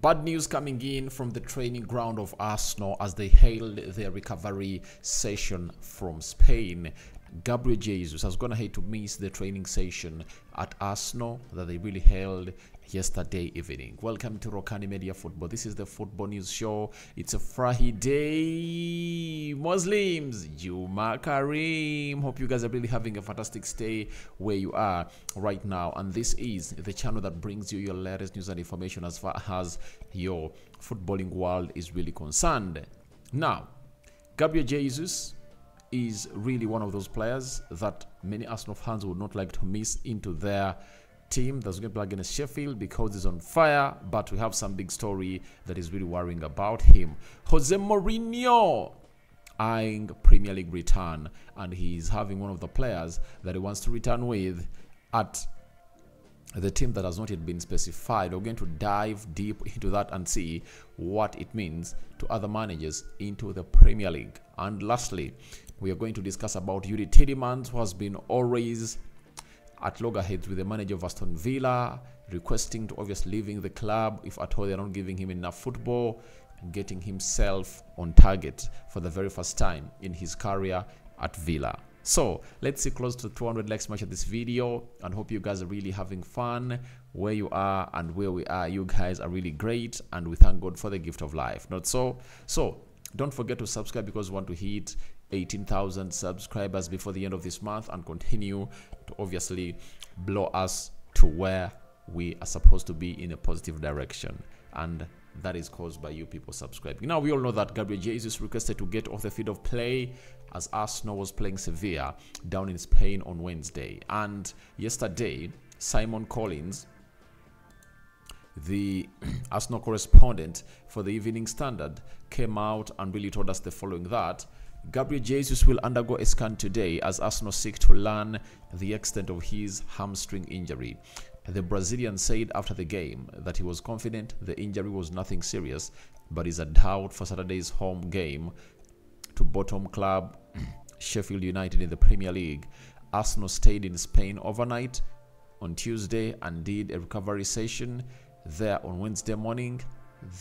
Bad news coming in from the training ground of Arsenal as they hailed their recovery session from Spain. Gabriel Jesus has gone ahead to miss the training session at Arsenal that they really held yesterday evening. Welcome to Rokani Media Football. This is the Football News Show. It's a Friday. Muslims, Juma Kareem. Hope you guys are really having a fantastic stay where you are right now. And this is the channel that brings you your latest news and information as far as your footballing world is really concerned. Now, Gabriel Jesus is really one of those players that many Arsenal fans would not like to miss into their team that's going to play against Sheffield because he's on fire. But we have some big story that is really worrying about him. Jose Mourinho eyeing Premier League return, and he's having one of the players that he wants to return with at the team that has not yet been specified. We're going to dive deep into that and see what it means to other managers into the Premier League. And lastly, we are going to discuss about Tielemans, who has been always at loggerheads with the manager of Aston Villa, requesting to obviously leaving the club if at all they're not giving him enough football, and getting himself on target for the very first time in his career at Villa. So let's see close to 200 likes much of this video, and hope you guys are really having fun where you are and where we are. You guys are really great, and we thank God for the gift of life. Not so? So don't forget to subscribe because we want to hit 18,000 subscribers before the end of this month and continue to obviously blow us to where we are supposed to be in a positive direction. And that is caused by you people subscribing. Now, we all know that Gabriel Jesus requested to get off the field of play as Arsenal was playing Sevilla down in Spain on Wednesday. And yesterday, Simon Collins, the Arsenal correspondent for the Evening Standard, came out and really told us the following: that Gabriel Jesus will undergo a scan today as Arsenal seek to learn the extent of his hamstring injury. The Brazilian said after the game that he was confident the injury was nothing serious, but is a doubt for Saturday's home game to bottom club Sheffield United in the Premier League. Arsenal stayed in Spain overnight on Tuesday and did a recovery session there on Wednesday morning.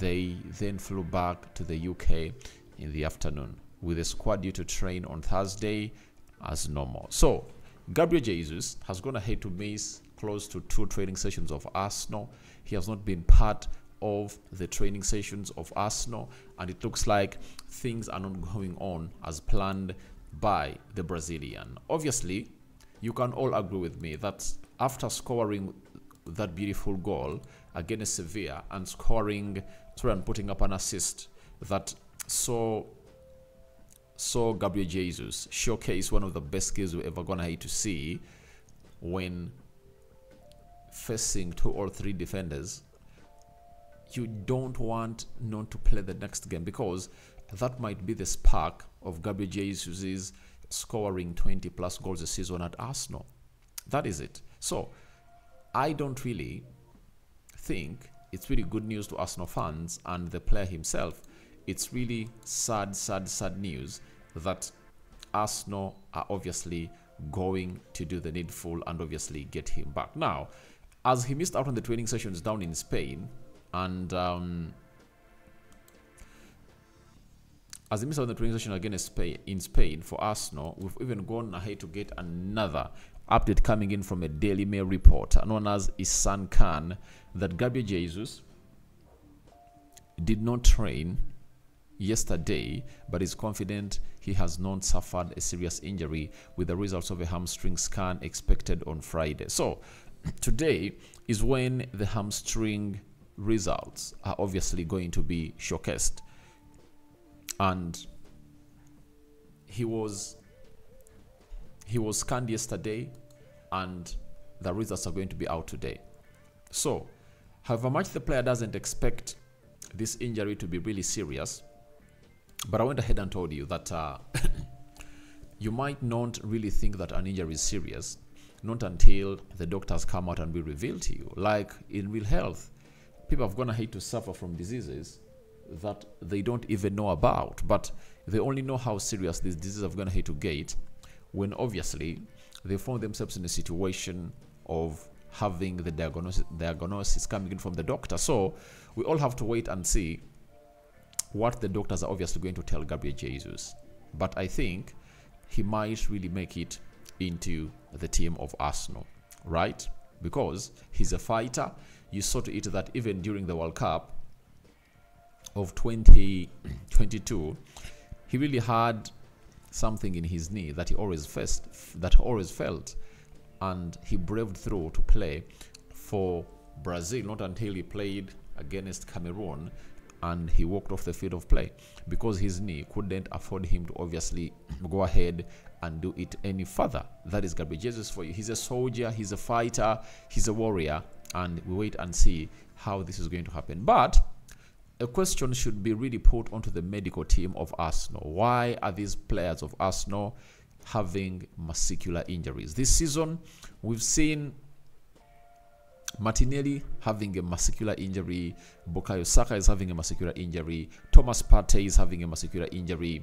They then flew back to the UK in the afternoon, with the squad due to train on Thursday as normal. So Gabriel Jesus has gone ahead to miss close to 2 training sessions of Arsenal. He has not been part of the training sessions of Arsenal, and it looks like things are not going on as planned by the Brazilian. Obviously, you can all agree with me that after scoring that beautiful goal against Sevilla and putting up an assist that saw Gabriel Jesus showcase one of the best skills we're ever gonna hate to see when facing 2 or 3 defenders. You don't want not to play the next game, because that might be the spark of Gabriel Jesus' scoring 20+ goals a season at Arsenal. That is it. So I don't really think it's really good news to Arsenal fans and the player himself. It's really sad news that Arsenal are obviously going to do the needful and obviously get him back. Now, as he missed out on the training sessions down in Spain, and as he missed out on the training session again in Spain for Arsenal, we've even gone ahead to get another update coming in from a Daily Mail reporter known as Isan Khan that Gabriel Jesus did not train yesterday, but is confident he has not suffered a serious injury, with the results of a hamstring scan expected on Friday. So today is when the hamstring results are obviously going to be showcased, and he was scanned yesterday and the results are going to be out today. So however much the player doesn't expect this injury to be really serious, but I went ahead and told you that you might not really think that an injury is serious, not until the doctors come out and will reveal to you. Like in real health, people have gone ahead to suffer from diseases that they don't even know about, but they only know how serious these diseases have gone ahead to get when obviously they found themselves in a situation of having the diagnosis coming in from the doctor. So we all have to wait and see what the doctors are obviously going to tell Gabriel Jesus. But I think he might really make it into the team of Arsenal, right? Because he's a fighter. You saw to it that even during the World Cup of 2022, he really had something in his knee that he always felt, and he braved through to play for Brazil, not until he played against Cameroon and he walked off the field of play because his knee couldn't afford him to obviously go ahead and do it any further. That is Gabriel Jesus for you. He's a soldier, he's a fighter, he's a warrior, and we wait and see how this is going to happen. But a question should be really put onto the medical team of Arsenal. Why are these players of Arsenal having muscular injuries? This season, we've seen Martinelli having a muscular injury, Bukayo Saka is having a muscular injury, Thomas Partey is having a muscular injury,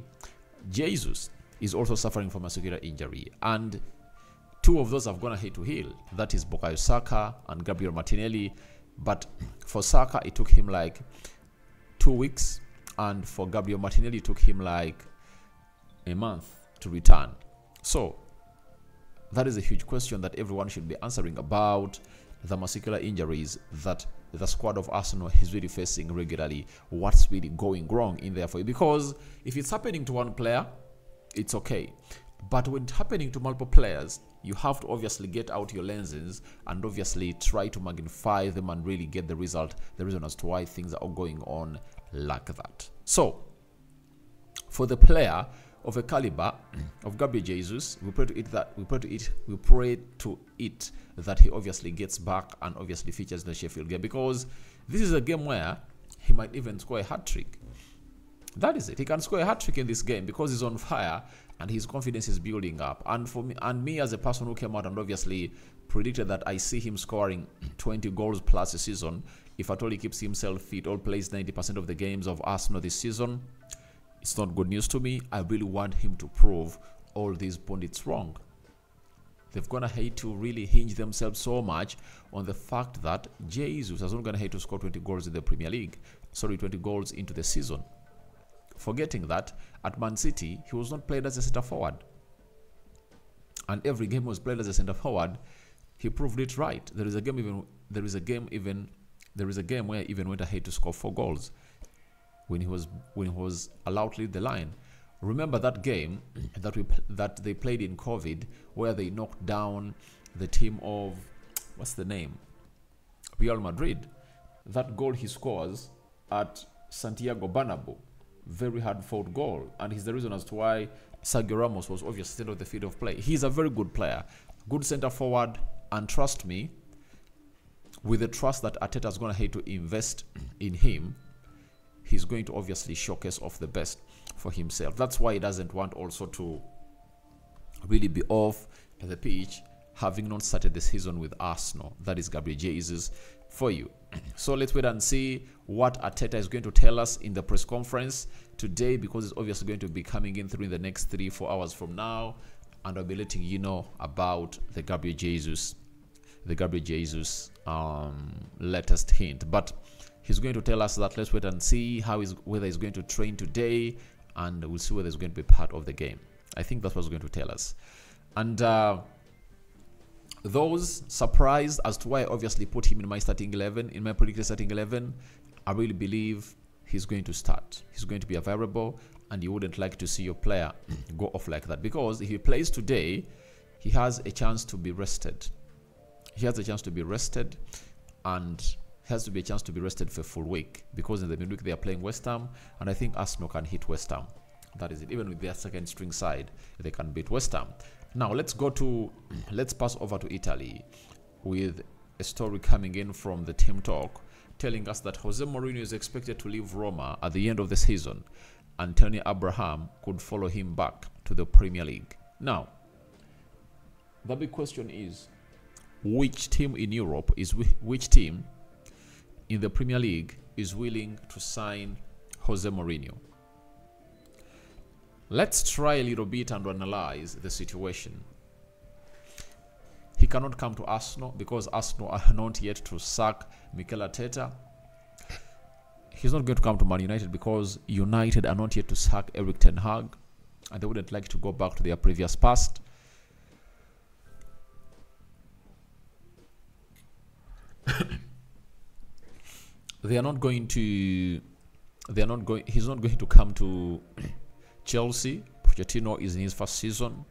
Jesus is also suffering from a muscular injury, and two of those have gone ahead to heal. That is Bukayo Saka and Gabriel Martinelli. But for Saka, it took him like 2 weeks, and for Gabriel Martinelli, it took him like a month to return. So that is a huge question that everyone should be answering about the muscular injuries that the squad of Arsenal is really facing regularly. What's really going wrong in there for you? Because if it's happening to one player, it's okay. But when it's happening to multiple players, you have to obviously get out your lenses and obviously try to magnify them and really get the result, the reason as to why things are going on like that. So, for the player of a caliber of Gabriel Jesus, we pray to it that he obviously gets back and obviously features in the Sheffield game, because this is a game where he might even score a hat-trick. That is it. He can score a hat-trick in this game because he's on fire and his confidence is building up. And for me as a person who came out and obviously predicted that I see him scoring 20 goals plus a season if at all he keeps himself fit or plays 90% of the games of Arsenal this season, it's not good news to me. I really want him to prove all these pundits wrong. They've gone ahead to really hinge themselves so much on the fact that Jesus has not gone ahead to score 20 goals in the Premier League. Sorry, 20 goals into the season. Forgetting that at Man City, he was not played as a centre forward. And every game was played as a centre forward. He proved it right. There is a game where he even went ahead to score 4 goals when he was allowed to lead the line. Remember that game that they played in COVID, where they knocked down the team of, what's the name, Real Madrid. That goal he scores at Santiago Bernabeu, very hard fought goal, and he's the reason as to why Sergio Ramos was obviously sent off the field of play. He's a very good player, good centre forward, and trust me, with the trust that Arteta's going to have to invest in him, he's going to obviously showcase off the best for himself. That's why he doesn't want also to really be off the pitch, having not started the season with Arsenal. That is Gabriel Jesus for you. So let's wait and see what Arteta is going to tell us in the press conference today, because it's obviously going to be coming in through in the next 3-4 hours from now, and I'll be letting you know about the Gabriel Jesus latest hint. But he's going to tell us that. Let's wait and see whether he's going to train today, and we'll see whether he's going to be part of the game. I think that's what he's going to tell us. And those surprised as to why I obviously put him in my starting 11, in my predicted starting 11, I really believe he's going to start. He's going to be available, and you wouldn't like to see your player go off like that, because if he plays today, he has a chance to be rested. He has a chance to be rested, and has to be a chance to be rested for a full week, because in the midweek they are playing West Ham, and I think Arsenal can hit West Ham. That is it. Even with their second string side, they can beat West Ham. Now let's pass over to Italy with a story coming in from the Team Talk, telling us that Jose Mourinho is expected to leave Roma at the end of the season, and Tony Abraham could follow him back to the Premier League. Now, the big question is, which team in Europe which team in the Premier League is willing to sign Jose Mourinho? Let's try a little bit and analyze the situation. He he cannot come to Arsenal because Arsenal are not yet to sack Mikel Arteta. He's not going to come to Man United because United are not yet to sack Erik ten Hag, and they wouldn't like to go back to their previous past. He's not going to come to Chelsea. Pochettino is in his first season.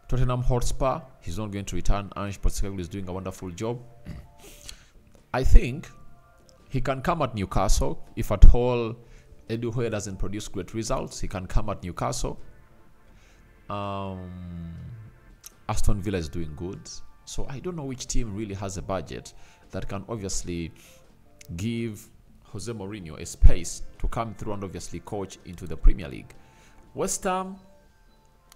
Tottenham Hotspur, he's not going to return. Ange Postecoglou is doing a wonderful job. I think he can come at Newcastle. If at all Edu Howe doesn't produce great results, he can come at Newcastle. Aston Villa is doing good. So I don't know which team really has a budget that can obviously give Jose Mourinho a space to come through and obviously coach into the Premier League. West Ham.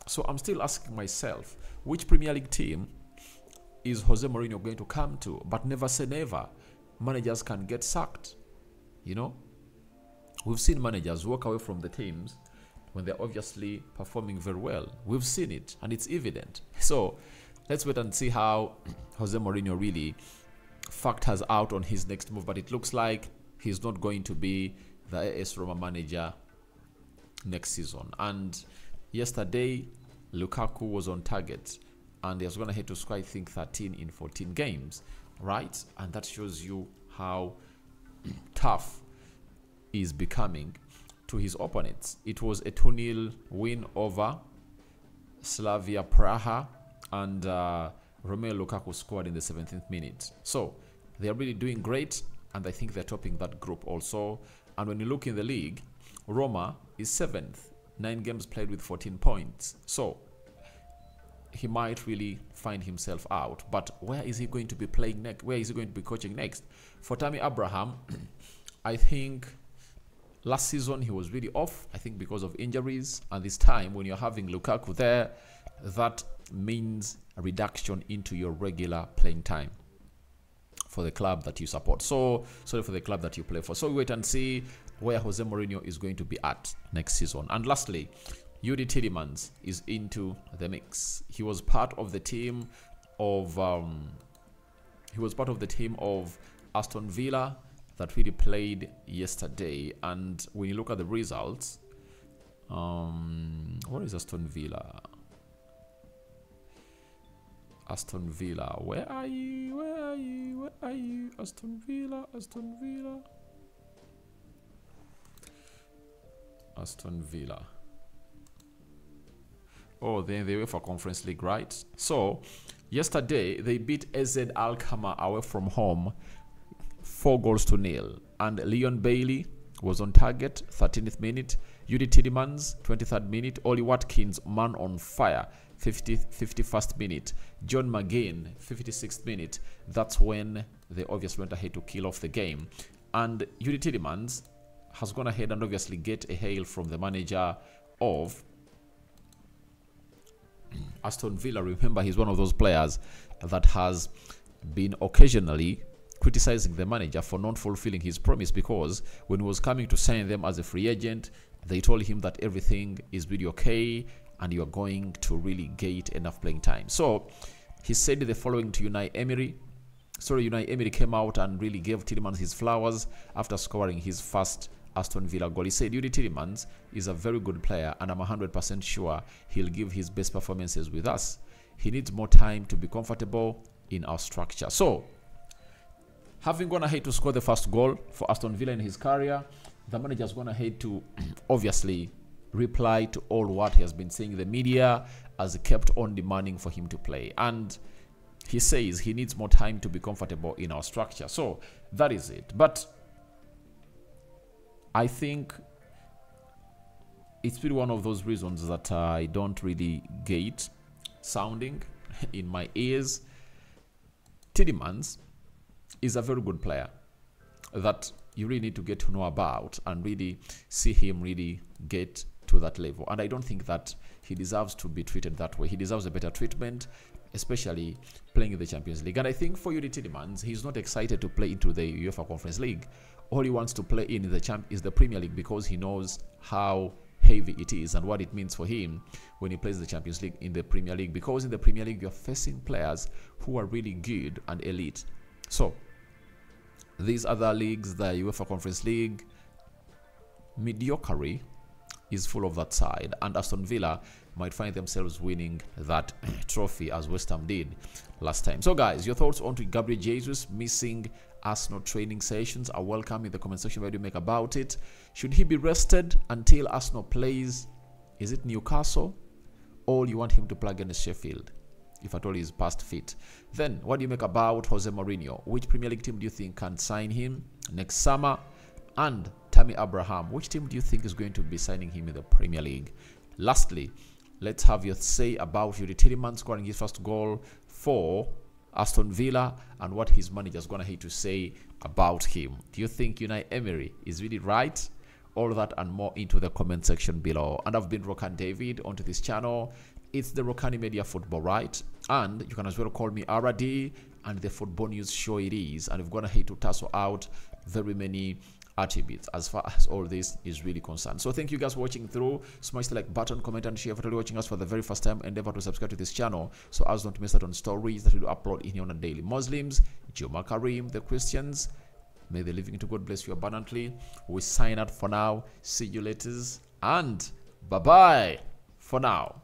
So I'm still asking myself, which Premier League team is Jose Mourinho going to come to? But never say never. Managers can get sacked. You know, we've seen managers walk away from the teams when they're obviously performing very well. We've seen it, and it's evident. So let's wait and see how Jose Mourinho really factors out on his next move. But it looks like he's not going to be the AS Roma manager next season. And yesterday, Lukaku was on target, and he was going to head to score, I think, 13 in 14 games, right? And that shows you how tough he is becoming to his opponents. It was a 2-0 win over Slavia Praha, and Romelu Lukaku scored in the 17th minute. So they are really doing great, and I think they're topping that group also. And when you look in the league, Roma is 7th. 9 games played with 14 points. So he might really find himself out. But where is he going to be playing next? Where is he going to be coaching next? For Tammy Abraham, I think last season he was really off, I think because of injuries. And this time, when you're having Lukaku there, that means a reduction into your regular playing time for the club that you support. So, sorry, for the club that you play for. So we wait and see where Jose Mourinho is going to be at next season. And lastly, Yuri Tielemans is into the mix. He was part of the team of Aston Villa that really played yesterday. And when you look at the results, where is Aston Villa? Aston Villa, where are you? Where are you? Where are you? Aston Villa, Aston Villa. Aston Villa. Oh, then they were for Conference League, right? So, yesterday they beat AZ Alkmaar away from home 4-0. And Leon Bailey was on target, 13th minute. Yuri Tielemans, 23rd minute. Oli Watkins, man on fire, 51st minute. John McGinn, 56th minute. That's when they obviously went ahead to kill off the game. And Yuri Tielemans has gone ahead and obviously get a hail from the manager of Aston Villa. Remember, he's one of those players that has been occasionally criticizing the manager for not fulfilling his promise, because when he was coming to sign them as a free agent, they told him that everything is really okay and you're going to really get enough playing time. So he said the following to Unai Emery. Unai Emery came out and really gave Tielemans his flowers after scoring his first Aston Villa goal. He said Yuri Tielemans is a very good player, and I'm 100% sure he'll give his best performances with us. He needs more time to be comfortable in our structure. So, having gone ahead to score the first goal for Aston Villa in his career, the manager's gone ahead to obviously reply to all what he has been saying in the media, as he kept on demanding for him to play. And he says he needs more time to be comfortable in our structure. So, that is it. But I think it's really one of those reasons that I don't really get sounding in my ears. Tielemans is a very good player that you really need to get to know about and really see him really get to that level. And I don't think that he deserves to be treated that way. He deserves a better treatment, especially playing in the Champions League. And I think for Yuri Tielemans, he's not excited to play into the UEFA Conference League. All he wants to play in is the Premier League, because he knows how heavy it is and what it means for him when he plays the Champions League in the Premier League, because in the Premier League you're facing players who are really good and elite. So these other leagues, the UEFA Conference League, mediocrity is full of that side, and Aston Villa might find themselves winning that trophy as West Ham did last time. So guys, your thoughts on to Gabriel Jesus missing Arsenal training sessions are welcome in the comment section. What do you make about it? Should he be rested until Arsenal plays? Is it Newcastle, or you want him to play against Sheffield if at all he's past fit? Then what do you make about Jose Mourinho? Which Premier League team do you think can sign him next summer? And Tammy Abraham, which team do you think is going to be signing him in the Premier League? Lastly, let's have your say about Tielemans scoring his first goal for Aston Villa and what his manager's gonna hate to say about him. Do you think Unai Emery is really right? All that and more into the comment section below. And I've been Rokani David onto this channel. It's the Rokani Media Football, right? And you can as well call me RD, and the football news show it is. And we're gonna hate to tussle out very many attributes as far as all this is really concerned. So thank you guys for watching through. Smash the like button, comment and share. For watching us for the very first time, endeavor to subscribe to this channel so as not to miss out on stories that we will upload in here on a daily. Muslims, Juma Karim, the Christians, may the living to God bless you abundantly. We sign out for now. See you later and bye bye for now.